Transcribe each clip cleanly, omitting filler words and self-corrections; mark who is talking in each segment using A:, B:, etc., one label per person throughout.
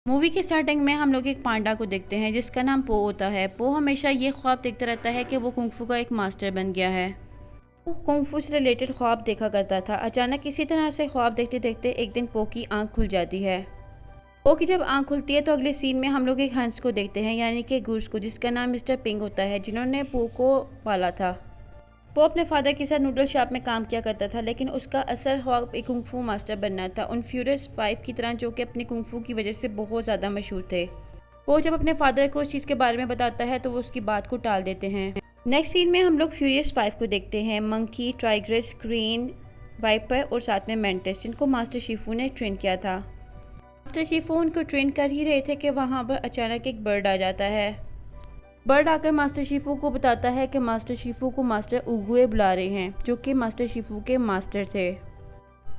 A: Movie की starting में हम लोग एक पांडा को देखते हैं जिसका नाम पो होता है। पो हमेशा ये ख्वाब देखता रहता है कि वो कुंफू का एक मास्टर बन गया है। वो कुंफू से रिलेटेड ख्वाब देखा करता था। अचानक किसी तरह से ख्वाब देखते देखते एक दिन पो की आंख खुल जाती है। पो की जब आंख खुलती है तो अगले सीन में हम लोग एक हंस को देखते हैं, यानी कि गूस को, जिसका नाम मिस्टर पिंग होता है, जिन्होंने पो को पाला था। वो अपने फादर के साथ नूडल शॉप में काम किया करता था, लेकिन उसका असल ख्वाब एक कुंफू मास्टर बनना था, उन फ्यूरियस 5 की तरह, जो कि अपने कुंफू की वजह से बहुत ज़्यादा मशहूर थे। वो जब अपने फादर को उस चीज़ के बारे में बताता है तो वो उसकी बात को टाल देते हैं। नेक्स्ट सीन में हम लोग फ्यूरियस 5 को देखते हैं। मंकी, टाइग्रेस, क्रेन, वाइपर और साथ में मेंटिस, जिनको मास्टर शिफू ने ट्रेन किया था। मास्टर शिफू उनको ट्रेन कर ही रहे थे कि वहाँ पर अचानक एक बर्ड आ जाता है। बर्ड आकर मास्टर शिफू को बताता है कि मास्टर शिफू को मास्टर उगवे बुला रहे हैं, जो कि मास्टर शिफू के मास्टर थे।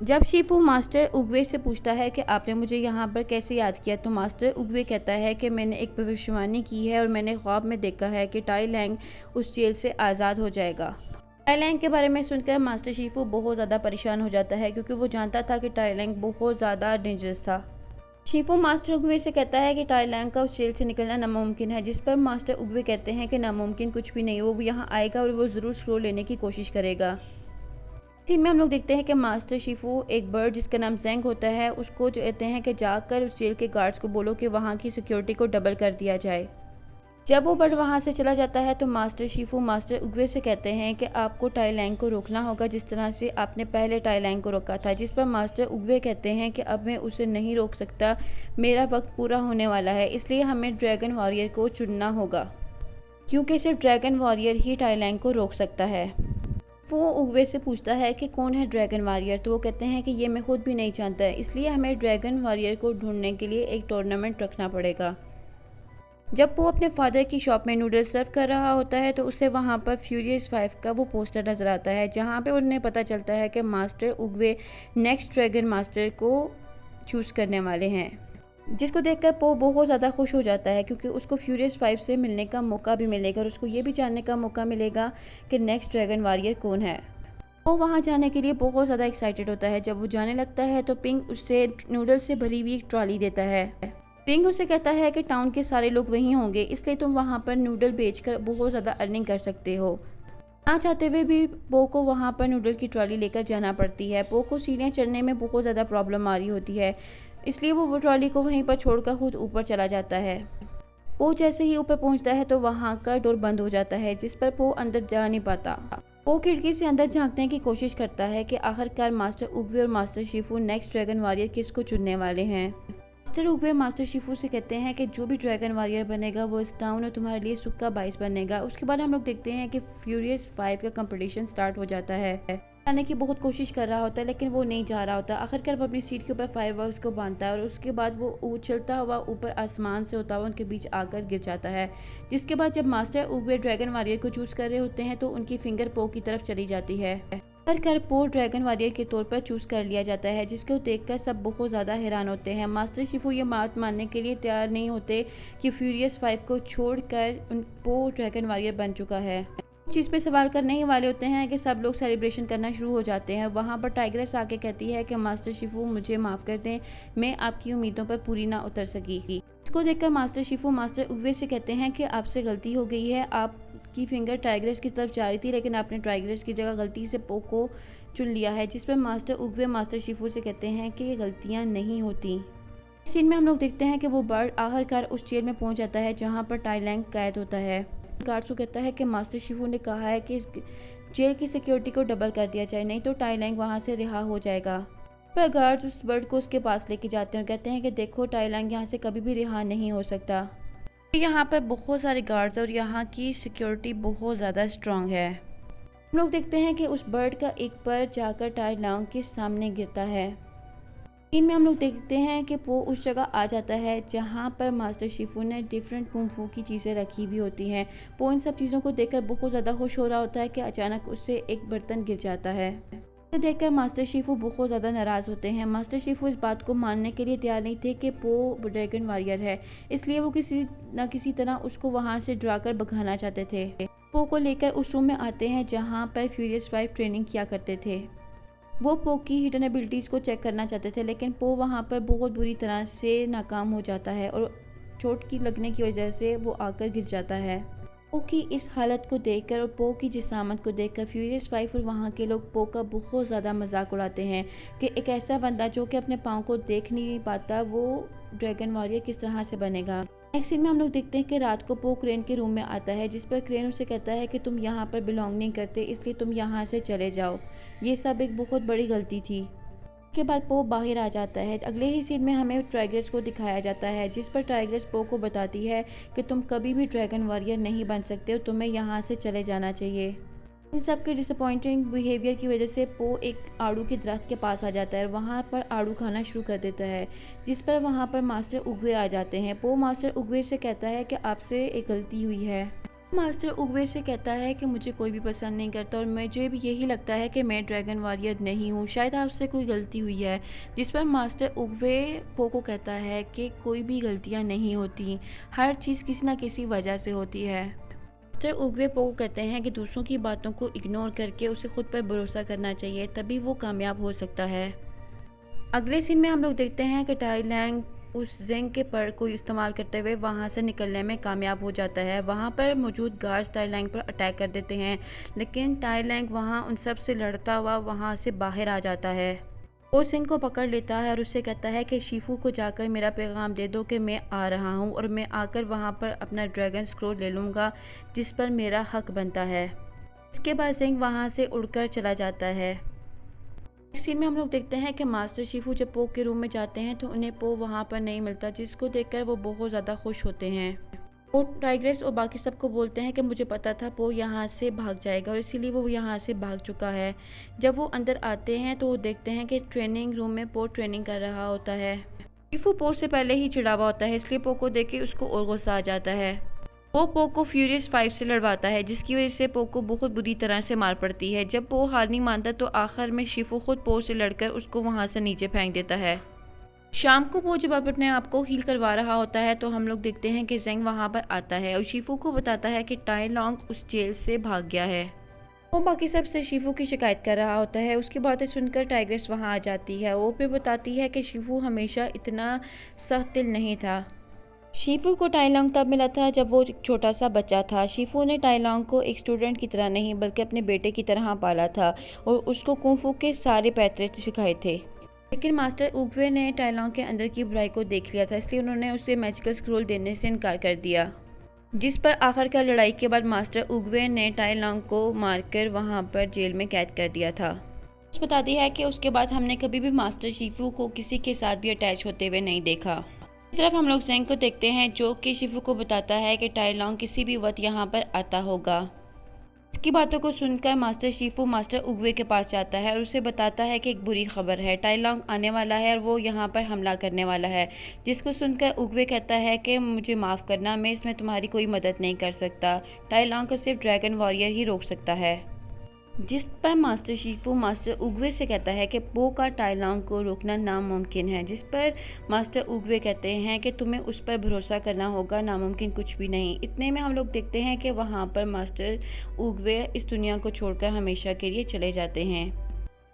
A: जब शिफू मास्टर उगवे से पूछता है कि आपने मुझे यहाँ पर कैसे याद किया, तो मास्टर उगवे कहता है कि मैंने एक भविष्यवाणी की है और मैंने ख्वाब में देखा है कि टाई लैंग उस जेल से आज़ाद हो जाएगा। टाई लैंग के बारे में सुनकर मास्टर शिफू बहुत ज़्यादा परेशान हो जाता है, क्योंकि वो जानता था कि टाई लैंग बहुत ज़्यादा डेंजरस था। शिफू मास्टर उगवे से कहता है कि टाई लैंग का उस जेल से निकलना नामुमकिन है, जिस पर मास्टर उगवे कहते हैं कि नामुमकिन कुछ भी नहीं, वो यहाँ आएगा और वो ज़रूर स्क्रोल लेने की कोशिश करेगा। सीन में हम लोग देखते हैं कि मास्टर शिफू एक बर्ड जिसका नाम जेंग होता है, उसको कहते हैं कि जाकर उस जेल के गार्ड्स को बोलो कि वहाँ की सिक्योरिटी को डबल कर दिया जाए। जब वो बर्ड वहाँ से चला जाता है तो मास्टर शिफू मास्टर उगवे से कहते हैं कि आपको टाई लैंग को रोकना होगा, जिस तरह से आपने पहले टाई लैंग को रोका था। जिस पर मास्टर उगवे कहते हैं कि अब मैं उसे नहीं रोक सकता, मेरा वक्त पूरा होने वाला है, इसलिए हमें ड्रैगन वॉरियर को चुनना होगा, क्योंकि सिर्फ ड्रैगन वॉरियर ही टाई लैंग को रोक सकता है। वो उगवे से पूछता है कि कौन है ड्रैगन वॉरियर, तो वो कहते हैं कि ये मैं खुद भी नहीं जानता, इसलिए हमें ड्रैगन वॉरियर को ढूंढने के लिए एक टूर्नामेंट रखना पड़ेगा। जब वो अपने फादर की शॉप में नूडल्स सर्व कर रहा होता है तो उसे वहाँ पर फ्यूरियस 5 का वो पोस्टर नज़र आता है, जहाँ पे उन्हें पता चलता है कि मास्टर उगवे नेक्स्ट ड्रैगन मास्टर को चूज़ करने वाले हैं, जिसको देखकर पो बहुत ज़्यादा खुश हो जाता है, क्योंकि उसको फ्यूरियस 5 से मिलने का मौका भी मिलेगा और उसको ये भी जानने का मौका मिलेगा कि नेक्स्ट ड्रैगन वॉरियर कौन है। वो वहाँ जाने के लिए बहुत ज़्यादा एक्साइटेड होता है। जब वो जाने लगता है तो पिंग उससे नूडल्स से भरी हुई एक ट्रॉली देता है। पिंग उसे कहता है कि टाउन के सारे लोग वहीं होंगे, इसलिए तुम वहाँ पर नूडल बेचकर बहुत ज़्यादा अर्निंग कर सकते हो। ना चाहते हुए भी पो को वहाँ पर नूडल की ट्रॉली लेकर जाना पड़ती है। पो को सीढ़ियाँ चढ़ने में बहुत ज़्यादा प्रॉब्लम आ रही होती है, इसलिए वो ट्रॉली को वहीं पर छोड़कर खुद ऊपर चला जाता है। पो जैसे ही ऊपर पहुँचता है तो वहाँ का डोर बंद हो जाता है, जिस पर पो अंदर जा नहीं पाता। पो खिड़की से अंदर झांकने की कोशिश करता है कि आखिरकार मास्टर उगवे और master Shifu next dragon warrior किसको चुनने वाले हैं। मास्टर उगवे मास्टर शिफू से कहते हैं कि जो भी ड्रैगन वॉरियर बनेगा वो इस टाउन और तुम्हारे लिए सुख का बाइस बनेगा। उसके बाद हम लोग देखते हैं कि फ्यूरियस 5 का कंपटीशन स्टार्ट हो जाता है। जाने की बहुत कोशिश कर रहा होता है लेकिन वो नहीं जा रहा होता। आखिरकार वो अपनी सीट के ऊपर फायरवर्क्स को बांधता है और उसके बाद वो उछलता हुआ ऊपर आसमान से होता हुआ उनके बीच आकर गिर जाता है। जिसके बाद जब मास्टर उगवे ड्रैगन वॉरियर को चूज़ कर रहे होते हैं तो उनकी फिंगर पो की तरफ चली जाती है। कर पो ड्रैगन वॉरियर के तौर पर चूज़ कर लिया जाता है, जिसको देखकर सब बहुत ज़्यादा हैरान होते हैं। मास्टर शिफू ये बात मानने के लिए तैयार नहीं होते कि फ्यूरियस 5 को छोड़कर उन पो ड्रैगन वॉरियर बन चुका है। चीज़ पे सवाल करने ही वाले होते हैं कि सब लोग सेलिब्रेशन करना शुरू हो जाते हैं। वहाँ पर टाइग्रेस आके कहती है कि मास्टर शिफू मुझे माफ़ कर दें, मैं आपकी उम्मीदों पर पूरी ना उतर सकी। इसको देखकर मास्टर शिफू मास्टर उगवे से कहते हैं कि आपसे गलती हो गई है, आपकी फिंगर टाइग्रेस की तरफ जा रही थी लेकिन आपने टाइग्रेस की जगह गलती से पो को चुन लिया है। जिस पर मास्टर उगवे मास्टर शिफू से कहते हैं कि ये गलतियाँ नहीं होती। इस सीन में हम लोग देखते हैं कि वो बर्ड आखिरकार उस जेल में पहुँच जाता है जहाँ पर टाई लैंग कैद होता है। गार्ड्स को कहता है कि मास्टर शिफू ने कहा है कि इस जेल की सिक्योरिटी को डबल कर दिया जाए, नहीं तो टाई लैंग वहाँ से रिहा हो जाएगा। पर गार्ड्स उस बर्ड को उसके पास लेके जाते हैं और कहते हैं कि देखो टाई लैंग यहाँ से कभी भी रिहा नहीं हो सकता। यहाँ पर बहुत सारे गार्ड्स और यहाँ की सिक्योरिटी बहुत ज़्यादा स्ट्रांग है। हम लोग देखते हैं कि उस बर्ड का एक पर जाकर टाई लैंग के सामने गिरता है। इनमें हम लोग देखते हैं कि पो उस जगह आ जाता है जहाँ पर मास्टर शिफू ने डिफरेंट कुंफू की चीज़ें रखी हुई होती हैं। पो इन सब चीज़ों को देखकर बहुत ज़्यादा खुश हो रहा होता है कि अचानक उससे एक बर्तन गिर जाता है। इसे देखकर मास्टर शिफू बहुत ज़्यादा नाराज़ होते हैं। मास्टर शिफू इस बात को मानने के लिए तैयार नहीं थे कि पो ड्रैगन वॉरियर है, इसलिए वो किसी न किसी तरह उसको वहाँ से डराकर भगाना चाहते थे। पो को लेकर उस रूम में आते हैं जहाँ पर फ्यूरियस 5 ट्रेनिंग किया करते थे। वो पो की हिडन एबिलिटीज़ को चेक करना चाहते थे, लेकिन पो वहाँ पर बहुत बुरी तरह से नाकाम हो जाता है और चोट की लगने की वजह से वो आकर गिर जाता है। पो की इस हालत को देखकर और पो की जिसामत को देखकर फ्यूरियस 5 और वहाँ के लोग पो का बहुत ज़्यादा मजाक उड़ाते हैं कि एक ऐसा बंदा जो कि अपने पाँव को देख नहीं पाता, वो ड्रैगन वॉरियर किस तरह से बनेगा। नेक्स्ट सीन में हम लोग देखते हैं कि रात को पो क्रेन के रूम में आता है, जिस पर क्रेन उसे कहता है कि तुम यहाँ पर बिलोंग नहीं करते, इसलिए तुम यहाँ से चले जाओ। ये सब एक बहुत बड़ी गलती थी। के बाद पो बाहर आ जाता है। अगले ही सीन में हमें टाइग्रेस को दिखाया जाता है, जिस पर टाइग्रेस पो को बताती है कि तुम कभी भी ड्रैगन वॉरियर नहीं बन सकते हो, तुम्हें यहाँ से चले जाना चाहिए। इन सब के डिसअपॉइंटिंग बिहेवियर की वजह से पो एक आड़ू के दरख्त के पास आ जाता है और वहाँ पर आड़ू खाना शुरू कर देता है, जिस पर वहाँ पर मास्टर उगवे आ जाते हैं। पो मास्टर उगवे से कहता है कि आपसे एक गलती हुई है। मास्टर उगवे से कहता है कि मुझे कोई भी पसंद नहीं करता और मुझे भी यही लगता है कि मैं ड्रैगन वॉरियर नहीं हूँ, शायद आपसे कोई गलती हुई है। जिस पर मास्टर उगवे पो को कहता है कि कोई भी गलतियाँ नहीं होती, हर चीज़ किसी ना किसी वजह से होती है। मास्टर उगवे पो को कहते हैं कि दूसरों की बातों को इग्नोर करके उसे खुद पर भरोसा करना चाहिए, तभी वो कामयाब हो सकता है। अगले सीन में हम लोग देखते हैं कि टाई लैंग उस जेंग के पर को इस्तेमाल करते हुए वहां से निकलने में कामयाब हो जाता है। वहां पर मौजूद गार्ड्स टाई लैंग पर अटैक कर देते हैं, लेकिन टाई लैंग वहां उन सब से लड़ता हुआ वहां से बाहर आ जाता है। वो सिंह को पकड़ लेता है और उससे कहता है कि शिफू को जाकर मेरा पैगाम दे दो कि मैं आ रहा हूँ और मैं आकर वहाँ पर अपना ड्रैगन स्क्रोल ले लूँगा, जिस पर मेरा हक बनता है। इसके बाद सिंह वहाँ से उड़कर चला जाता है। इस सीन में हम लोग देखते हैं कि मास्टर शिफू जब पो के रूम में जाते हैं तो उन्हें पो वहाँ पर नहीं मिलता, जिसको देखकर वो बहुत ज़्यादा खुश होते हैं। वो टाइग्रेस और बाकी सबको बोलते हैं कि मुझे पता था पो यहाँ से भाग जाएगा और इसीलिए वो यहाँ से भाग चुका है। जब वो अंदर आते हैं तो वो देखते हैं कि ट्रेनिंग रूम में पो ट्रेनिंग कर रहा होता है। शिफू पो से पहले ही चिढ़ा हुआ होता है, इसलिए पो को देख के उसको और गुस्सा आ जाता है। वो पो को फ्यूरियस 5 से लड़वाता है, जिसकी वजह से पो को बहुत बुरी तरह से मार पड़ती है। जब पो हार नहीं मानता तो आखिर में शिफू खुद पो से लड़कर उसको वहाँ से नीचे फेंक देता है। शाम को वो जब अपने आप को हील करवा रहा होता है तो हम लोग देखते हैं कि जेंग वहाँ पर आता है और शिफू को बताता है कि टाई लॉन्ग उस जेल से भाग गया है। वो बाकी सब से शिफू की शिकायत कर रहा होता है। उसकी बातें सुनकर टाइग्रेस वहाँ आ जाती है। वो फिर बताती है कि शिफू हमेशा इतना सख्त दिल नहीं था। शिफू को टाइलॉन्ग तब मिला था जब वो एक छोटा सा बच्चा था। शिफू ने टाइलॉन्ग को एक स्टूडेंट की तरह नहीं बल्कि अपने बेटे की तरह पाला था और उसको कुंफू के सारे पैतरे सिखाए थे। लेकिन मास्टर उगवे ने टाइलॉन्ग के अंदर की बुराई को देख लिया था, इसलिए उन्होंने उसे मैजिकल स्क्रोल देने से इनकार कर दिया। जिस पर आखिरकार लड़ाई के बाद मास्टर उगवे ने टाइलॉन्ग को मारकर वहां पर जेल में कैद कर दिया था। बताती है कि उसके बाद हमने कभी भी मास्टर शिफू को किसी के साथ भी अटैच होते हुए नहीं देखा। तरफ हम लोग जेंग को देखते हैं जो कि शिफू को बताता है कि टाइलॉन्ग किसी भी वक्त यहाँ पर आता होगा। इसकी बातों को सुनकर मास्टर शिफू मास्टर उगवे के पास जाता है और उसे बताता है कि एक बुरी खबर है, टाइलॉन्ग आने वाला है और वो यहाँ पर हमला करने वाला है। जिसको सुनकर उगवे कहता है कि मुझे माफ़ करना, मैं इसमें तुम्हारी कोई मदद नहीं कर सकता, टाइलॉन्ग को सिर्फ ड्रैगन वॉरियर ही रोक सकता है। जिस पर मास्टर शिफू मास्टर उगवे से कहता है कि पो का टाइलॉन्ग को रोकना नामुमकिन है। जिस पर मास्टर उगवे कहते हैं कि तुम्हें उस पर भरोसा करना होगा, नामुमकिन कुछ भी नहीं। इतने में हम लोग देखते हैं कि वहाँ पर मास्टर उगवे इस दुनिया को छोड़कर हमेशा के लिए चले जाते हैं।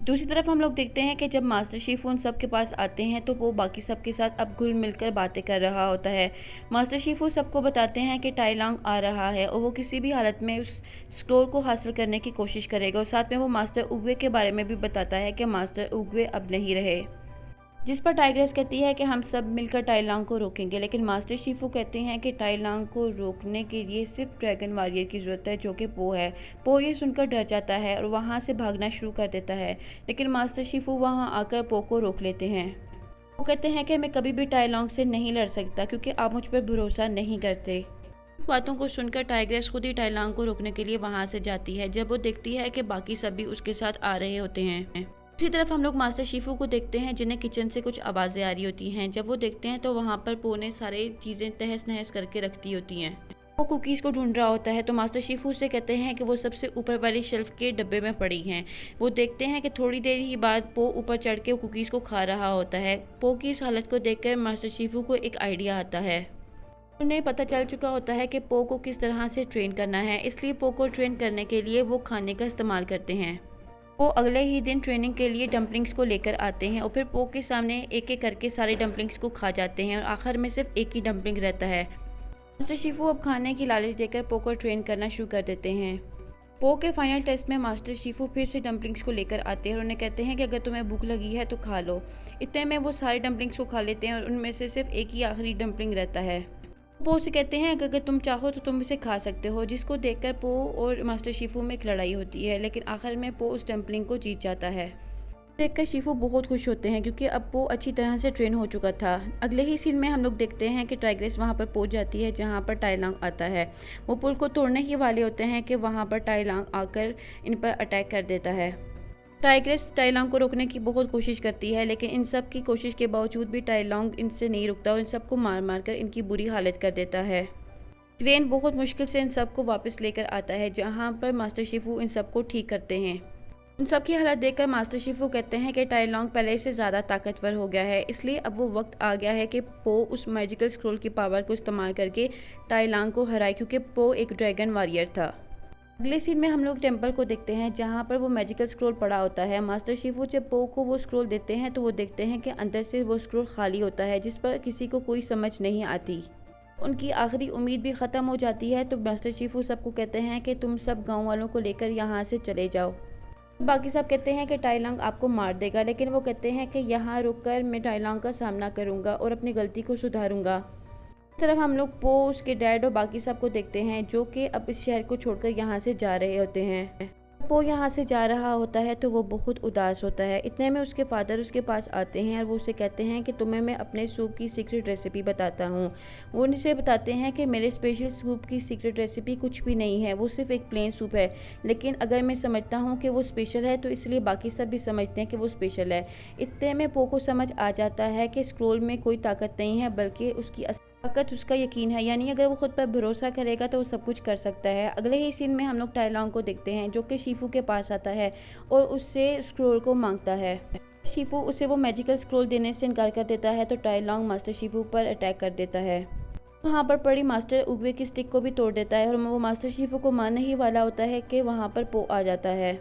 A: दूसरी तरफ हम लोग देखते हैं कि जब मास्टर शिफू उन सब के पास आते हैं तो वो बाकी सब के साथ अब घुल मिलकर बातें कर रहा होता है। मास्टर शिफू सबको बताते हैं कि टाइलॉन्ग आ रहा है और वो किसी भी हालत में उस स्क्रोल को हासिल करने की कोशिश करेगा और साथ में वो मास्टर उगवे के बारे में भी बताता है कि मास्टर उगवे अब नहीं रहे। जिस पर टाइग्रेस कहती है कि हम सब मिलकर टाइलॉन्ग को रोकेंगे, लेकिन मास्टर शिफू कहते हैं कि टाइलॉन्ग को रोकने के लिए सिर्फ ड्रैगन वॉरियर की ज़रूरत है, जो कि पो है। पो ये सुनकर डर जाता है और वहाँ से भागना शुरू कर देता है, लेकिन मास्टर शिफू वहाँ आकर पो को रोक लेते हैं। वो कहते हैं कि मैं कभी भी टाइलॉन्ग से नहीं लड़ सकता क्योंकि आप मुझ पर भरोसा नहीं करते। बातों को सुनकर टाइग्रेस खुद ही टाइलॉन्ग को रोकने के लिए वहाँ से जाती है, जब वो देखती है कि बाकी सभी उसके साथ आ रहे होते हैं। दूसरी तरफ हम लोग मास्टर शिफू को देखते हैं जिन्हें किचन से कुछ आवाज़ें आ रही होती हैं। जब वो देखते हैं तो वहाँ पर पो ने सारी चीज़ें तहस नहस करके रख दी होती हैं। वो कुकीज़ को ढूंढ रहा होता है तो मास्टर शिफू से कहते हैं कि वो सबसे ऊपर वाली शेल्फ के डब्बे में पड़ी हैं। वो देखते हैं कि थोड़ी देर ही बाद पो ऊपर चढ़ के कुकीज़ को खा रहा होता है। पो की इस हालत को देखकर मास्टर शिफू को एक आइडिया आता है। उन्हें पता चल चुका होता है कि पो को किस तरह से ट्रेन करना है, इसलिए पो को ट्रेन करने के लिए वो खाने का इस्तेमाल करते हैं। वो अगले ही दिन ट्रेनिंग के लिए डम्पलिंग्स को लेकर आते हैं और फिर पो के सामने एक एक करके सारे डम्पलिंग्स को खा जाते हैं और आखिर में सिर्फ एक ही डम्पलिंग रहता है। मास्टर शिफू अब खाने की लालच देकर पो को ट्रेन करना शुरू कर देते हैं। पो के फाइनल टेस्ट में मास्टर शिफू फिर से डम्पलिंग्स को लेकर आते हैं और उन्हें कहते हैं कि अगर तुम्हें भूख लगी है तो खा लो। इतने में वो सारे डम्पलिंग्स को खा लेते हैं और उनमें से सिर्फ एक ही आखिरी डम्पलिंग रहता है। पो से कहते हैं कि अगर तुम चाहो तो तुम इसे खा सकते हो, जिसको देखकर पो और मास्टर शिफू में एक लड़ाई होती है, लेकिन आखिर में पो उस डम्पलिंग को जीत जाता है। देखकर शिफू बहुत खुश होते हैं क्योंकि अब पो अच्छी तरह से ट्रेन हो चुका था। अगले ही सीन में हम लोग देखते हैं कि टाइग्रेस वहाँ पर पहुँच जाती है जहाँ पर टाइलांग आता है। वो पुल को तोड़ने ही वाले होते हैं कि वहाँ पर टाइलांग आकर इन पर अटैक कर देता है। टाइग्रेस टाइलांग को रोकने की बहुत कोशिश करती है, लेकिन इन सब की कोशिश के बावजूद भी टाइलांग इनसे नहीं रुकता और इन सबको मार मार कर इनकी बुरी हालत कर देता है। क्रेन बहुत मुश्किल से इन सबको वापस लेकर आता है जहाँ पर मास्टर शिफू इन सबको ठीक करते हैं। उन सब की हालत देखकर मास्टर शिफू कहते हैं कि टाइलांग पहले से ज़्यादा ताकतवर हो गया है, इसलिए अब वो वक्त आ गया है कि पो उस मैजिकल स्क्रोल की पावर को इस्तेमाल करके टाइलांग को हराए, क्योंकि पो एक ड्रैगन वॉरियर था। अगले सीन में हम लोग टेंपल को देखते हैं जहाँ पर वो मैजिकल स्क्रोल पड़ा होता है। मास्टर शिफू जब पो को वो स्क्रोल देते हैं तो वो देखते हैं कि अंदर से वो स्क्रोल खाली होता है, जिस पर किसी को कोई समझ नहीं आती। उनकी आखिरी उम्मीद भी ख़त्म हो जाती है, तो मास्टर शिफू सबको कहते हैं कि तुम सब गाँव वालों को लेकर यहाँ से चले जाओ। बाकी सब कहते हैं कि टाइलांग आपको मार देगा, लेकिन वो कहते हैं कि यहाँ रुककर मैं टाइलांग का सामना करूँगा और अपनी गलती को सुधारूँगा। इस तरफ हम लोग पो, उसके डैड और बाकी सब को देखते हैं जो कि अब इस शहर को छोड़कर यहाँ से जा रहे होते हैं। पो यहाँ से जा रहा होता है तो वो बहुत उदास होता है। इतने में उसके फादर उसके पास आते हैं और वो उसे कहते हैं कि तुम्हें मैं अपने सूप की सीक्रेट रेसिपी बताता हूँ। वो उनसे बताते हैं कि मेरे स्पेशल सूप की सीक्रेट रेसिपी कुछ भी नहीं है, वो सिर्फ एक प्लेन सूप है, लेकिन अगर मैं समझता हूँ कि वो स्पेशल है तो इसलिए बाकी सब भी समझते हैं कि वो स्पेशल है। इतने में पो को समझ आ जाता है कि स्क्रोल में कोई ताकत नहीं है, बल्कि उसकी ताकत उसका यकीन है, यानी अगर वो खुद पर भरोसा करेगा तो वो सब कुछ कर सकता है। अगले ही सीन में हम लोग टाइलांग को देखते हैं जो कि शिफू के पास आता है और उससे स्क्रोल को मांगता है। शिफू उसे वो मैजिकल स्क्रोल देने से इनकार कर देता है तो टाइलांग मास्टर शिफू पर अटैक कर देता है। वहाँ पर पड़ी मास्टर उगवे की स्टिक को भी तोड़ देता है और वो मास्टर शिफू को मारने ही वाला होता है कि वहाँ पर पो आ जाता है।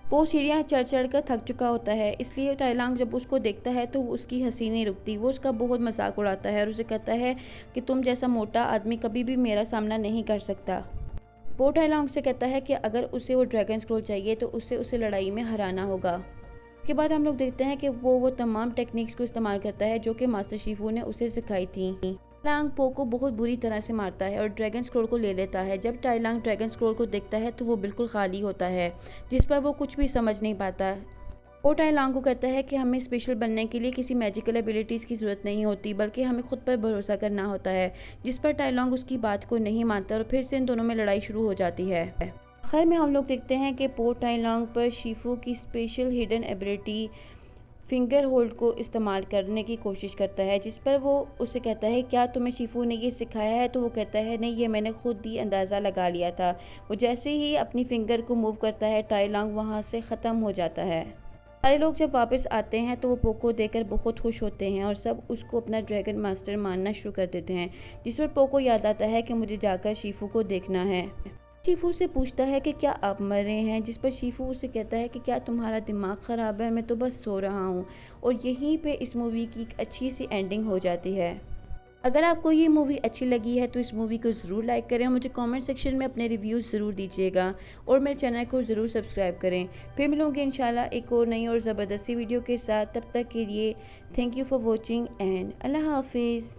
A: वो सीढ़ियाँ चढ़ चढ़ कर थक चुका होता है, इसलिए टाइलांग जब उसको देखता है तो उसकी हंसी नहीं रुकती। वो उसका बहुत मजाक उड़ाता है और उसे कहता है कि तुम जैसा मोटा आदमी कभी भी मेरा सामना नहीं कर सकता। वो टाइलांग से कहता है कि अगर उसे वो ड्रैगन स्क्रोल चाहिए तो उसे लड़ाई में हराना होगा। इसके बाद हम लोग देखते हैं कि वो तमाम टेक्निक्स को इस्तेमाल करता है जो कि मास्टर शिफू ने उसे सिखाई थी। टाइलांग पो को बहुत बुरी तरह से मारता है और ड्रैगन स्क्रोल को ले लेता है। जब टाइलांग ड्रैगन स्क्रोल को देखता है तो वो बिल्कुल खाली होता है, जिस पर वो कुछ भी समझ नहीं पाता। वो टाइलांग को कहता है कि हमें स्पेशल बनने के लिए किसी मैजिकल एबिलिटीज़ की ज़रूरत नहीं होती, बल्कि हमें खुद पर भरोसा करना होता है, जिस पर टाइलांग उसकी बात को नहीं मानता और फिर से इन दोनों में लड़ाई शुरू हो जाती है। आखिर में हम लोग देखते हैं कि पो टाइलांग पर शिफू की special hidden ability finger hold को इस्तेमाल करने की कोशिश करता है, जिस पर वो उसे कहता है क्या तुम्हें शिफू ने ये सिखाया है? तो वो कहता है नहीं, ये मैंने खुद ही अंदाज़ा लगा लिया था। वो जैसे ही अपनी फिंगर को मूव करता है टाइलांग वहाँ से ख़त्म हो जाता है। सारे लोग जब वापस आते हैं तो वो पो को देखकर बहुत खुश होते हैं और सब उसको अपना ड्रैगन मास्टर मानना शुरू कर देते हैं, जिस पर पो को याद आता है कि मुझे जाकर शिफू को देखना है। शिफू से पूछता है कि क्या आप मर रहे हैं, जिस पर शिफू उसे कहता है कि क्या तुम्हारा दिमाग ख़राब है, मैं तो बस सो रहा हूँ। और यहीं पे इस मूवी की एक अच्छी सी एंडिंग हो जाती है। अगर आपको ये मूवी अच्छी लगी है तो इस मूवी को ज़रूर लाइक करें और मुझे कमेंट सेक्शन में अपने रिव्यूज़ ज़रूर दीजिएगा और मेरे चैनल को ज़रूर सब्सक्राइब करें। फिर मिलूँगी इंशाल्लाह एक और नई और ज़बरदस्ती वीडियो के साथ। तब तक के लिए thank you for watching and अल्लाह हाफिज़।